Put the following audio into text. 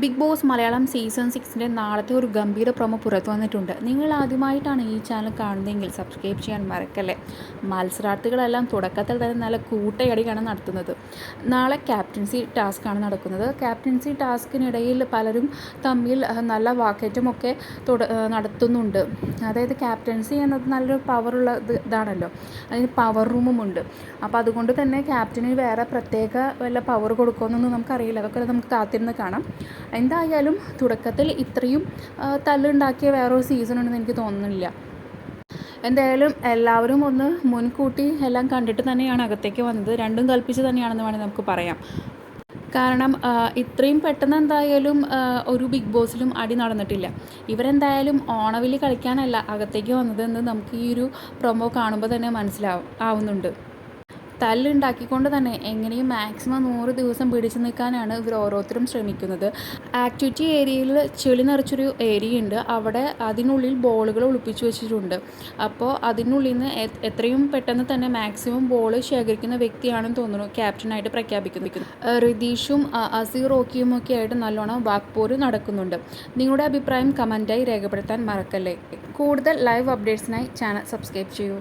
Big boss Malayalam season 6ൻ്റെ നാളത്തെ ഒരു ഗംഭീര പ്രൊമോ പുറത്തു വന്നിട്ടുണ്ട്. നിങ്ങൾ ആദ്യമായിട്ടാണ് ഈ ചാനൽ കാണുന്നതെങ്കിൽ സബ്സ്ക്രൈബ് ചെയ്യാൻ മറക്കല്ലേ. മത്സരാർത്ഥികളെല്ലാം തുടക്കത്തിൽ തന്നെ നല്ല കൂട്ടയടിയാണ് നടത്തുന്നത്. നാളെ ക്യാപ്റ്റൻസി ടാസ്ക്കാണ് നടക്കുന്നത്. ക്യാപ്റ്റൻസി ടാസ്കിനിടയിൽ പലരും തമ്മിൽ നല്ല വാക്കേറ്റമൊക്കെ നടത്തുന്നുണ്ട്. അതായത് ക്യാപ്റ്റൻസി എന്നത് നല്ലൊരു പവറുള്ള ഇതാണല്ലോ, അതിന് പവർ റൂമുമുണ്ട്. അപ്പോൾ അതുകൊണ്ട് തന്നെ ക്യാപ്റ്റന് വേറെ പ്രത്യേക വല്ല പവർ കൊടുക്കുമെന്നൊന്നും നമുക്കറിയില്ല. അതൊക്കെ നമുക്ക് കാത്തിരുന്ന് കാണാം. എന്തായാലും തുടക്കത്തിൽ ഇത്രയും തല്ലുണ്ടാക്കിയ വേറൊരു സീസൺ ഉണ്ടെന്ന് എനിക്ക് തോന്നുന്നില്ല. എന്തായാലും എല്ലാവരും ഒന്ന് മുൻകൂട്ടി എല്ലാം കണ്ടിട്ട് തന്നെയാണ് അകത്തേക്ക് വന്നത്. രണ്ടും കൽപ്പിച്ച് തന്നെയാണെന്ന് വേണമെങ്കിൽ നമുക്ക് പറയാം. കാരണം ഇത്രയും പെട്ടെന്ന് എന്തായാലും ഒരു ബിഗ് ബോസിലും അടി നടന്നിട്ടില്ല. ഇവരെന്തായാലും ഓണവില്ലി കളിക്കാനല്ല അകത്തേക്ക് വന്നതെന്ന് നമുക്ക് ഈ ഒരു പ്രൊമോ കാണുമ്പോൾ തന്നെ ആവുന്നുണ്ട്. തല്ലുണ്ടാക്കിക്കൊണ്ട് തന്നെ എങ്ങനെയും മാക്സിമം 100 ദിവസം പിടിച്ചു നിൽക്കാനാണ് ഇവർ ഓരോരുത്തരും ശ്രമിക്കുന്നത്. ആക്ടിവിറ്റി ഏരിയയിൽ ചെളി നിറച്ചൊരു ഏരിയയുണ്ട്. അവിടെ അതിനുള്ളിൽ ബോളുകൾ ഒളിപ്പിച്ചു വെച്ചിട്ടുണ്ട്. അപ്പോൾ അതിനുള്ളിൽ നിന്ന് എത്രയും പെട്ടെന്ന് തന്നെ മാക്സിമം ബോൾ ശേഖരിക്കുന്ന വ്യക്തിയാണെന്ന് തോന്നുന്നു ക്യാപ്റ്റനായിട്ട് പ്രഖ്യാപിക്കുന്നത്. റിതീഷും അസീർ റോക്കിയും ഒക്കെ ആയിട്ട് നല്ലോണം വാക്പോര് നടക്കുന്നുണ്ട്. നിങ്ങളുടെ അഭിപ്രായം കമൻറ്റായി രേഖപ്പെടുത്താൻ മറക്കല്ലേ. കൂടുതൽ ലൈവ് അപ്ഡേറ്റ്സിനായി ചാനൽ സബ്സ്ക്രൈബ് ചെയ്യൂ.